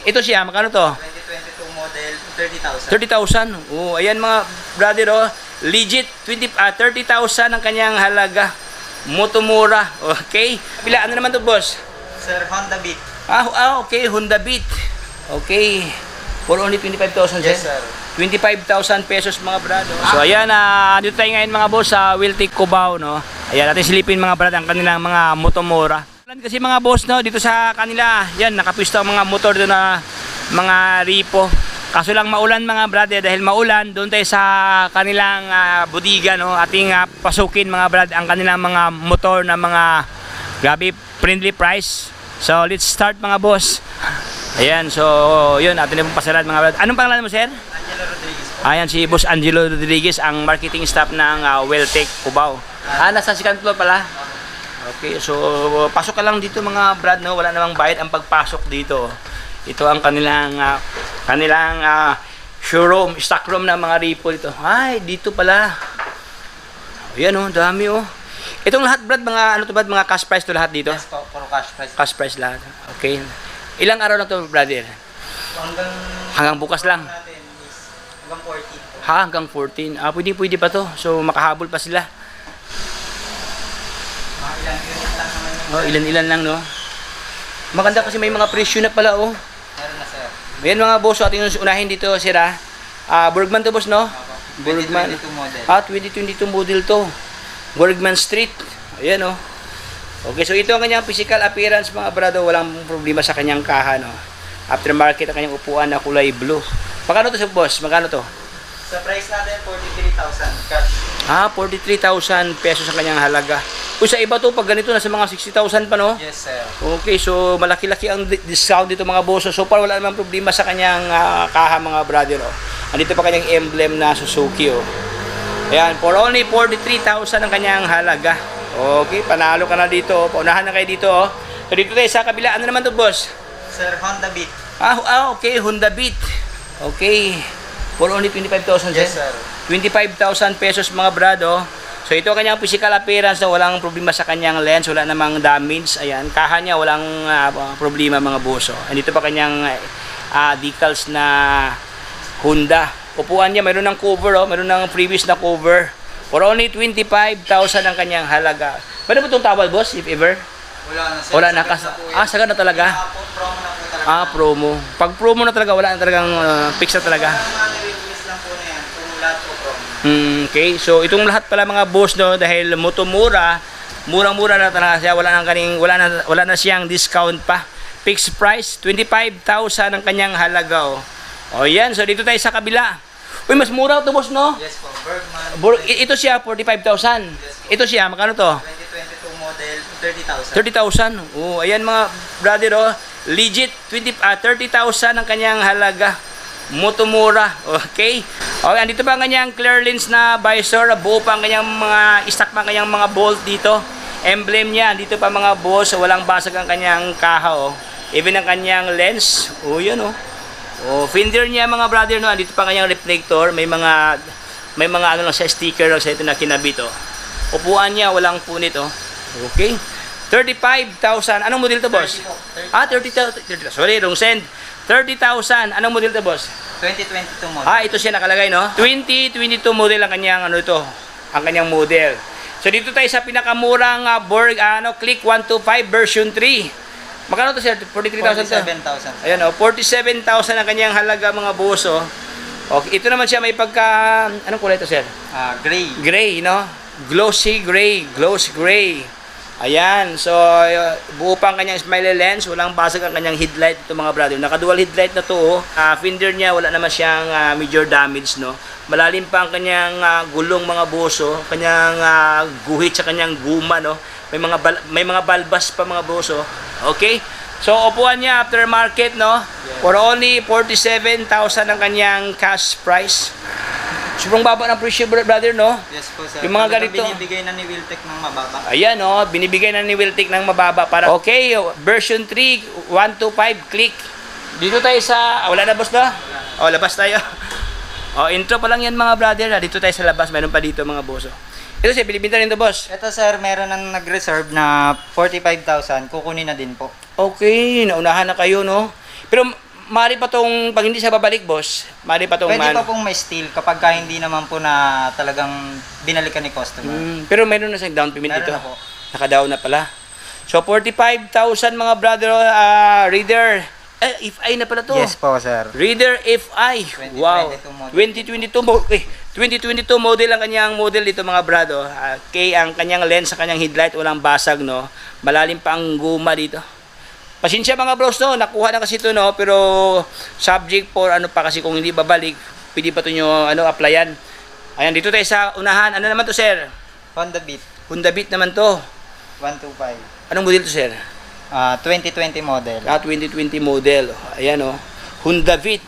Ito siya, magkano to? 2022 model, 30,000. 30,000. Oh, ayan mga brother, oh. Legit 30,000 ang kanyang halaga. Motomura. Okay. Pila ano naman to, boss? Sir, Honda Beat. Okay, Honda Beat. Okay. For only 25,000, Yes, sir. sir. 25,000 pesos mga brado. So ayan, dito tayo ngayon mga boss sa Wiltic Cubao, no. Ayan, natin silipin mga brad ang kanilang mga motomura. Kasi mga boss, no, dito sa kanila, yan nakapisto ang mga motor doon na mga ripo. Kaso lang maulan mga brad, dahil maulan doon tayo sa kanilang bodega, no. Ating pasukin mga brad ang kanilang mga motor na mga grabe friendly price. So let's start mga boss. Ayan, so yun, atin na pong pasaran mga brad. Anong pangalan mo, sir? Angelo Rodriguez po. Ayan, si Boss Angelo Rodriguez, ang marketing staff ng Wiltic Cubao. Nasa second floor pala. Okay, so pasok ka lang dito mga brad, no? Wala namang bayad ang pagpasok dito. Ito ang kanilang showroom, stock room ng mga ripo dito. Ay, dito pala. Ayan, oh, dami, oh. Itong lahat brad, mga ano to brad, mga cash price to lahat dito? Yes po, puro cash price. Cash price lahat. Okay. Ilang araw na to brother? Hanggang bukas lang. Natin is hanggang 14 po. Hanggang 14. Pwede pa to. So makahabol pa sila. Mga ilang unit lang naman yung Ilan-ilan lang, no? Maganda kasi may mga presyo na pala, oh. meron na, sir. Ayan mga boss, so ating unahin dito, sir, Bergman to, boss, no? Opo. Bergman. 2022 model. 2022 model to. Bergman Street. Ayan, oh. Okay, so ito ang kanyang physical appearance, mga brado. Walang problema sa kanyang kaha, no? Aftermarket ang kanyang upuan na kulay blue. Magkano to, boss? Magkano to? Sa price natin, 43,000 cash. 43,000 pesos ang kanyang halaga. Kung sa iba to, pag ganito, nasa mga 60,000 pa, no? Yes, sir. Okay, so malaki-laki ang discount dito mga boss. So far wala namang problema sa kanyang kaha mga brother. Oh. Andito pa kanyang emblem na Suzuki. Oh. Ayan, for only 43,000 ang kanyang halaga. Okay, panalo ka na dito. Paunahan na kayo dito. Oh. So dito tayo sa kabila. Ano naman to, boss? Sir, Honda Beat. Okay, Honda Beat. Okay, for only 25,000. Yes, sir. 25,000 pesos mga brado. So ito ang kanyang physical appearance, no? Walang problema sa kanyang lens, wala namang damage. Ayan, kaha niya walang problema mga boso. Andito pa kanyang decals na Honda. Upuan niya mayroon ng cover, oh, mayroon ng previous na cover. For only 25,000 ang kanyang halaga. Pwede mo itong tawad, boss, if ever? Wala na, sir. Wala na Sagad po yan. sagad na talaga. Promo na po talaga. Promo. Pag promo na talaga, wala na talagang fix na talaga. Mga nire-release lang po na yan. Kung lahat po promo. Okay, so itong lahat pala mga boss, no, dahil motomura, murang-mura na talaga siya, wala na siyang discount pa. Fixed price, 25,000 ang kanyang halaga, oh. O yan, so dito tayo sa kabila. Uy, mas mura to, boss, no? Yes po, Bergman. Ito siya 45,000. Ito siya, magkano to? 2022 model, 30,000. 30,000. Oh, ayan mga brother, oh. Legit 30,000 ang kanyang halaga. Motomura. Okay? Okay, andito pa ang kanyang clear lens na visor. Buo pa ang kanyang mga stock pa ang kanyang mga bolt dito. Emblem niya, andito pa mga boss. Walang basag ang kanyang kaha, oh. Even ang kanyang lens. Oh, yan, oh. Oh, fender niya mga brother, no. Andito pa ang kanyang reflector. May mga ano lang siya, sticker lang sa ito na kinabit, oh. Upuan niya, walang punit, oh. Okay? 35,000. Anong model to, boss? 30,000. Sorry, wrong send. 30,000. Anong model to, boss? 2022 model. Ito siya nakalagay, no? 2022 model ang kanyang ano ito, ang kanyang model. So dito tayo sa pinakamurang Click 125 version 3. Magkano to, sir? 43,000 to. 47,000. Ayan, 47,000 ang kanyang halaga mga boss, oh. Okay, ito naman siya may pagka anong kulay to, sir? Gray. Gray, no? Glossy gray, gloss gray. Ayan, so buo pa ang kanyang smiley lens, walang basag ang kanyang headlight ito mga brother. Naka-dual headlight na to, oh. Fender niya wala naman siyang major damage, no. Malalim pa ang kanyang gulong mga boso, kanyang guhit sa kanyang guma, no. May mga balbas pa mga boso. Okay? So upuan niya aftermarket, no. For only 47,000 ang kanyang cash price. Sobrang baba ng presyo, brother, no? Yes po, sir. Yung mga ganito. Binibigay na ni Wiltec ng mababa. Ayan, oh, binibigay na ni Wiltic ng mababa para. Okay, version 3, 125 click. Dito tayo sa wala na, boss, na? Oh, labas tayo. Oh, intro pa lang yan mga brother. Dito tayo sa labas, meron pa dito mga boss. Ito siya, binibenta rin to, boss. Ito, sir, meron nang nag-reserve na 45,000. Kukunin na din po. Okay, naunahan na kayo, no? Pero mari pa tong, pag hindi siya babalik, boss, mari pa tong Pwede pa pong may steel kapag ka hindi naman po na talagang binalikan ni customer. Pero meron na siyang down payment Meron dito. na po. Naka-down na pala. So, 45,000 mga brother, Reader. If I na pala to. Yes po, sir. Reader FI. 2022 Wow. model. 2022 model ang kanyang model dito mga brado. Okay, ang kanyang lens sa kanyang headlight walang basag, no. Malalim pa ang guma dito. Pasensya mga bros, no. Nakuha na kasi ito, no, pero subject for ano pa kasi kung hindi babalik, pwede pa ito nyo applyan. Ayan, dito tayo sa unahan. Ano naman to, sir? Honda Beat Honda Beat naman to. 125. Anong model to, sir? 2020 model. 2020 model. Ayan, oh. Honda Beat.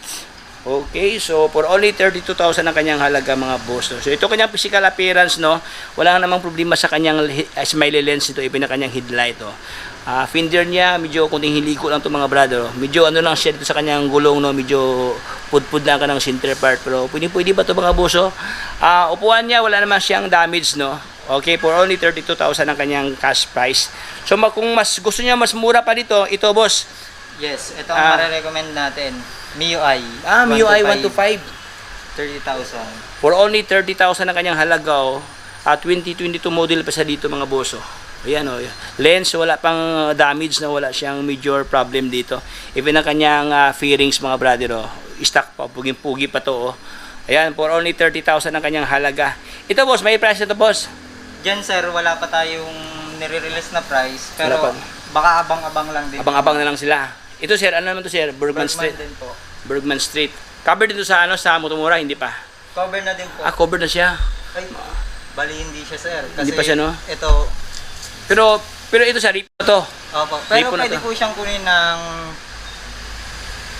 Okay, so for only 32,000 ang kanyang halaga mga boss. No? So ito kanyang physical appearance, no. Wala namang problema sa kanyang smiley lens ito, even na kanyang headlight, oh. Fender niya, medyo kunting hiliko lang to mga brother. Medyo ano lang siya dito sa kanyang gulong, no, medyo pudpud lang ka ng center part, pero pwede ba to mga boss, oh? Upuan niya, wala naman siyang damage, no. Okay, for only 32,000 ang kanyang cash price. So kung mas gusto niya mas mura pa dito, ito boss. Yes, ito ang marirecommend natin. MIUI. MIUI 125. 30,000. For only 30,000 ang kanyang halaga, oh. 2022 model pa siya dito mga boss, oh. Ayan, oh. Lens, wala pang damage, na wala siyang major problem dito. Even ang kanyang fairings mga brother, oh. Stock pa, puging-pugi pa to, oh. Ayan, for only 30,000 ang kanyang halaga. Ito boss, may price ito boss. Diyan sir, wala pa tayong nire-release na price, Wala pero pa. baka abang-abang lang din. Abang-abang na lang sila. Ito sir, ano naman to sir? Bergman Street. din po. Bergman Street. Covered dito sa ano, sa Motomura, hindi pa. Cover na din po. Covered na siya. Ay, bali hindi siya sir. Kasi Hindi pa siya, no? Ito, Pero ito sa Ripo to. opo. Pero Ripo na pwede to. po siyang kunin ng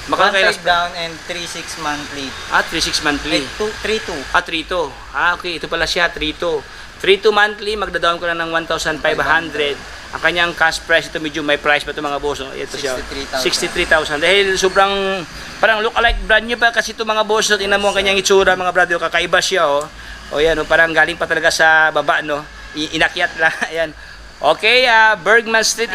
Makakailas one-third pa. down and 3-6 monthly. 3-6 monthly. 3-2. 3-2. Okay, ito pala siya, 3-2. 3-2 monthly, magda-down ko na ng 1,500. Ang kanyang cash price, ito medyo may price pa ito mga boss. Ito siya, 63,000. Dahil sobrang, parang look-alike brand new pa kasi ito mga boss. Tingnan mo ang kanyang itsura mga brother, kakaiba siya, oh. O yan, oh, parang galing pa talaga sa baba, no? Inakyat lang, ayan. Okay, Bergman Street,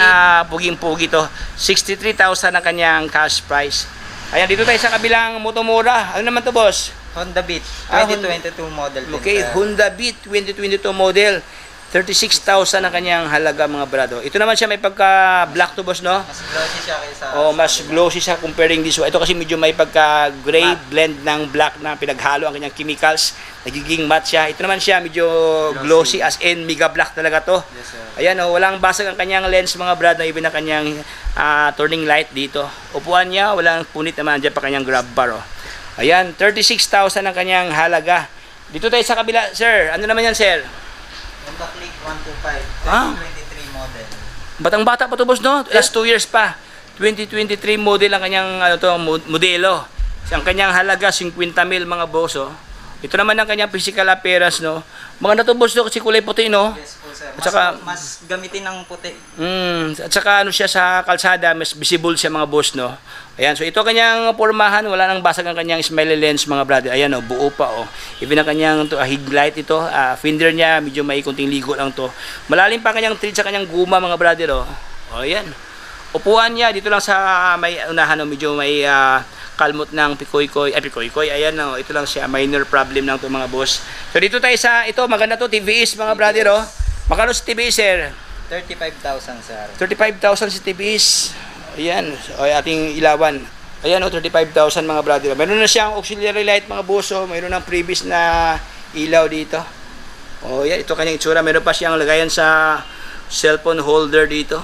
puging-pugi to. 63,000 ang kanyang cash price. Ayan, dito tayo sa kabilang Motomura. Ano naman to, boss? Honda Beat, Honda- 2022 model din, Okay, sir. Honda Beat 2022 model. 36,000 ang kanyang halaga mga brado. Ito naman siya may pagka-black to boss, no? Mas glossy siya kaysa... Mas glossy siya comparing this one. Ito kasi medyo may pagka-gray blend ng black na pinaghalo ang kanyang chemicals. Nagiging matte siya. Ito naman siya medyo glossy as in mega black talaga to. Yes, sir. Ayan, oh, walang basag ang kanyang lens mga brad, na even na kanyang turning light dito. Upuan niya, walang punit naman dyan pa kanyang grab bar. Oh. Ayan, 36,000 ang kanyang halaga. Dito tayo sa kabila, sir. Ano naman yan, sir? Honda Click 125, Ah. 2023 model. Batang-bata pa to boss, no? Last 2 years pa. 2023 model ang kanyang modelo. Ang kanyang halaga 50,000 mga boss, oh. Ito naman ang kanyang physical appearance, no. Mga to boss, no, kasi kulay puti, no. Yes po sir. At saka- Mas gamitin ng puti. At saka ano siya sa kalsada, mas visible siya mga boss, no. Ayan, so ito kanyang pormahan, wala nang basag ang kanyang smiley lens mga brother. Ayan, oh, buo pa, oh. Even ang kanyang headlight ito, fender niya, medyo may kunting ligo lang to. Malalim pa kanyang tread sa kanyang guma mga brother, oh. Oh, ayan. Upuan niya dito lang sa may unahan, oh, medyo may kalmot ng pikoy-koy. Ayan, oh, ito lang siya, minor problem lang to mga boss. So dito tayo sa ito, maganda to, TVS mga brother, oh. Magkano si TVS, sir? 35,000 sir. 35,000 si TVS. Ayan, so, ating ilawan. Ayan, 35,000 mga brother. Meron na siyang auxiliary light mga boss, oh. Meron ng previous na ilaw dito. Oh, yan, ito kanyang itsura. Meron pa siyang lagayan sa cellphone holder dito.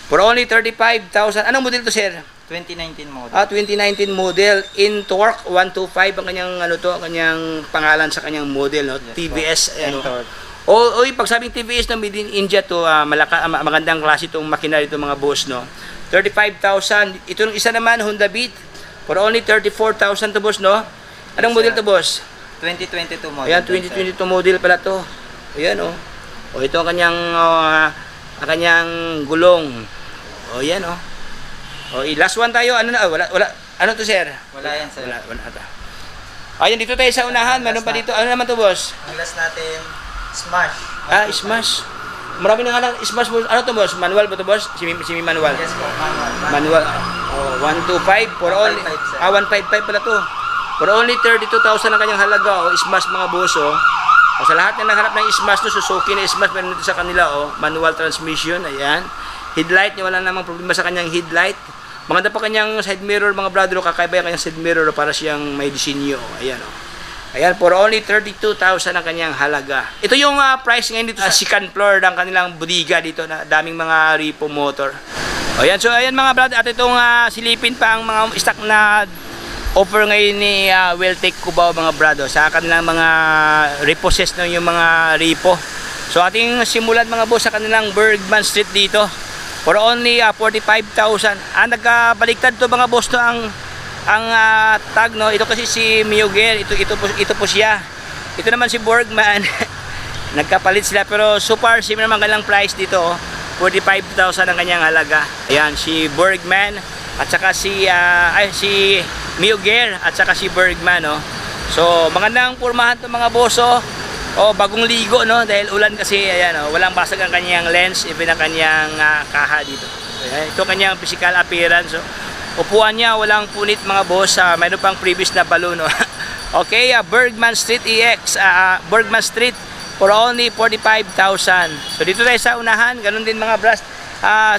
For only 35,000. Anong model to, sir? 2019 model. 2019 model in torque 125 ang kanyang kanyang pangalan sa kanyang model, no? Yes, TVS po. ano. Torque. Oy, pag sabing TVS na made in India to, magandang klase itong makina dito mga boss, no. 35,000. Ito yung isa naman Honda Beat for only 34,000 to boss, no. Anong Yes, model sir. to boss? 2022 model. Ayan, din, 2022 model pala to. Ayan, oh. O ito ang kanyang gulong. O yan, oh. O last one tayo. Ano na? Wala. Ano to, sir? Wala yan sir. Wala ata. Ayan, dito tayo sa unahan. Meron pa dito. Ano naman to, boss? Ang last natin, Smash. Smash. Marami na nga lang smash boss. Ano to boss? Manual ba to boss? Semi manual. Yes po, manual. Manual. Oh, 125 for only 155 pala to. For only 32,000 ang kanyang halaga. Oh, smash mga boss oh. O, sa lahat na naghanap ng smash no, Suzuki na smash meron dito sa kanila oh, manual transmission, ayan. Headlight niya, wala namang problema sa kanyang headlight. Maganda pa kanyang side mirror mga brother, kakaiba yung kanyang side mirror para siyang may disenyo, ayan oh. Ayan, for only 32,000 ang kanyang halaga. Ito yung price ngayon dito sa second floor ng kanilang bodega dito na daming mga repo motor. O ayan, so ayan mga brother, at itong silipin pa ang mga stock na offer ngayon ni Welltech Cubao mga brado sa kanilang mga repossess na yung mga repo. So ating simulan mga boss sa kanilang Bergman Street dito for only 45,000. Nagkabaliktad to mga boss to ang tag no. Ito kasi si Miyugel, ito po siya. Ito naman si Bergman. Nagkapalit sila pero so far same naman kanilang price dito 45,000 ang kanyang halaga. Ayan si Bergman at saka si Miyugel at saka si Bergman no. So magandang pormahan to mga boso. Bagong ligo no dahil ulan kasi ayan oh, walang basag ang kanyang lens, even ang kanyang kaha dito. Ayan, ito kanyang physical appearance. So, upuan niya walang punit mga boss. Mayroon pang previous na balloon no. Okay, Bergman Street EX, Bergman Street for only 45,000. So dito tayo sa unahan, ganun din mga bras.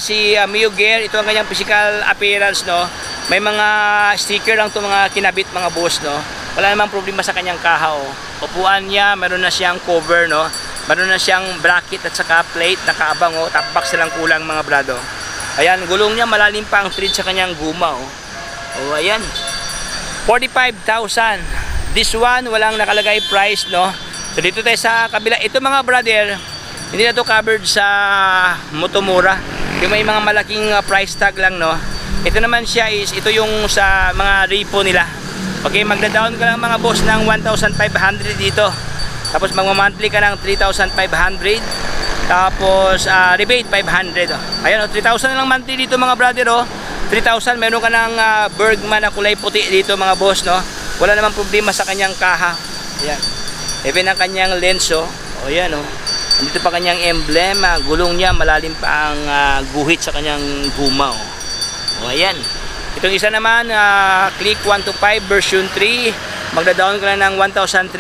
Si Miyugel, ito ang kanyang physical appearance no. May mga sticker lang to mga kinabit mga boss no. Wala namang problema sa kanyang kaha oh. Upuan niya, meron na siyang cover no. Meron na siyang bracket at saka plate nakaabang oh. Top box lang kulang mga brado. Ayan, gulong niya malalim pa ang thread sa kanyang guma oh. Oh, ayan. 45,000. This one walang nakalagay price no. So dito tayo sa kabila. Ito mga brother, hindi na to covered sa Motomura. Yung may mga malaking price tag lang no. Ito naman siya is ito yung sa mga repo nila. Okay, magda-down ka lang mga boss ng 1,500 dito. Tapos magma-monthly ka ng 3,500. Tapos rebate 500 oh. Ayan oh, 3,000 na lang monthly dito mga brother oh. 3,000 meron ka ng Bergman na kulay puti dito mga boss no. Wala namang problema sa kanyang kaha. Ayan. Even ang kanyang lens oh. Oh yan oh. Dito pa kanyang emblem, gulong niya malalim pa ang guhit sa kanyang guma oh. O ayan. Itong isa naman Click 125 version 3, magda-down ka lang ng 1,500.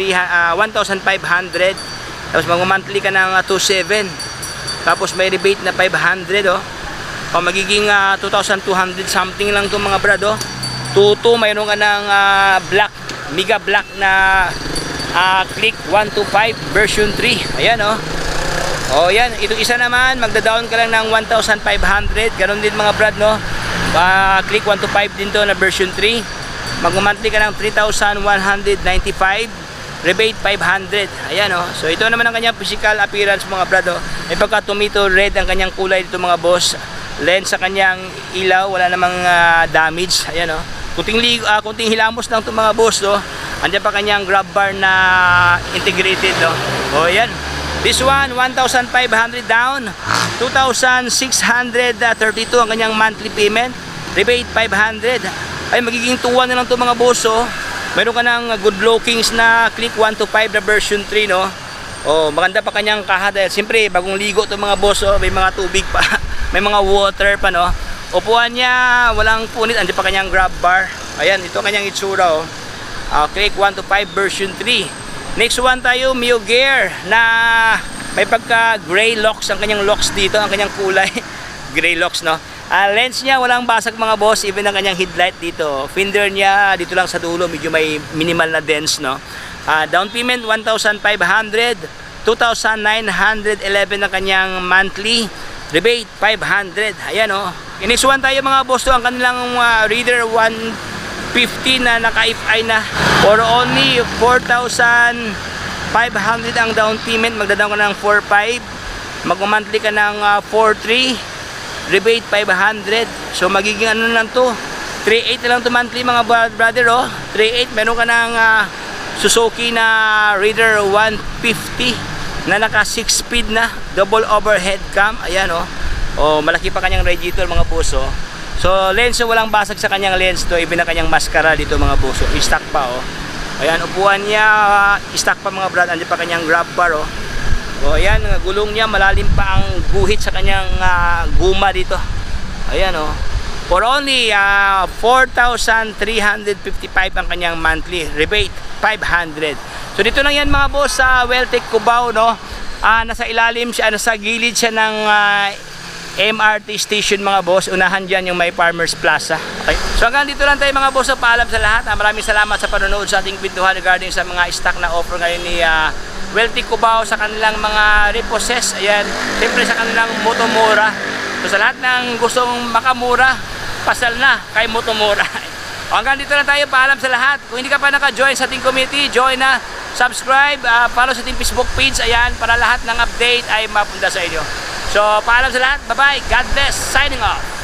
Tapos mag-monthly ka ng 2,700. Tapos may rebate na 500 oh. O magiging 2,200 something lang to mga brad oh. 2,200 mayroon ka ng black, mega black na Click 125 version 3. Ayan oh. Oh yan, itong isa naman magda-down ka lang ng 1,500. Ganon din mga brad no. Click 125 din to na version 3. Mag-monthly ka ng 3,195. Rebate 500. Ayan oh. So ito naman ang kanyang physical appearance mga brad oh. May pagka tomato red ang kanyang kulay dito mga boss. Lens sa kanyang ilaw, wala namang damage. Ayan oh. Kunting hilamos lang to mga boss oh. Andiyan pa kanyang grab bar na integrated no. Oh yan. This one 1,500 down, 2,632 ang kanyang monthly payment. Rebate 500. Ay magiging 2,100 na lang to mga boss oh. Meron ka ng good lookings na Click 125 na version 3 no. Oh, maganda pa kanyang kaha dahil siyempre bagong ligo to mga boss oh. May mga tubig pa. May mga water pa no. Upuan niya walang punit, andiyan pa kanyang grab bar. Ayan, ito kanyang itsura oh. Click 125 version 3. Next one tayo, Miyugel na may pagka gray locks ang kanyang locks dito, ang kanyang kulay. Gray locks no. Lens niya walang basag mga boss, even ang kanyang headlight dito. Fender niya dito lang sa dulo, medyo may minimal na dents no. Down payment 1,500, 2,911 ang kanyang monthly. Rebate 500. Ayan oh. Next one tayo mga boss to ang kanilang Reader 150 na naka-FI na for only 4,500 ang down payment. Magda-down ka ng 4,500, mag-monthly ka ng 4,300, rebate 500. So magiging ano lang to, 3,800 na lang to monthly mga brother oh. 3,800 meron ka ng Suzuki na Raider 150 na naka 6 speed na double overhead cam. Ayan oh. Oh, malaki pa kanyang radiator mga boss oh. So lens walang basag sa kanyang lens to, even na kanyang maskara dito mga boss oh. I-stock pa oh. Ayan, upuan niya stock pa mga brad, andyan pa kanyang grab bar oh. O ayan, ang gulong niya, malalim pa ang guhit sa kanyang guma dito. Ayan o. For only 4,355 ang kanyang monthly rebate, 500. So dito lang yan mga boss sa Weltec Cubao, no? Nasa ilalim siya, nasa gilid siya ng MRT station mga boss. Unahan dyan yung may Farmers Plaza. Okay. So hanggang dito lang tayo mga boss. Paalam sa lahat. Maraming salamat sa panonood sa ating kwentuhan regarding sa mga stock na offer ngayon ni Weltec Cubao sa kanilang mga repossess. Ayan, siyempre sa kanilang Motomura. So sa lahat ng gustong makamura, pasal na kay Motomura. Hanggang dito lang tayo. Paalam sa lahat. Kung hindi ka pa naka-join sa ating community, join na, subscribe, follow sa ating Facebook page. Ayan, para lahat ng update ay mapunta sa inyo. So, paalam sa lahat. Bye-bye. God bless. Signing off.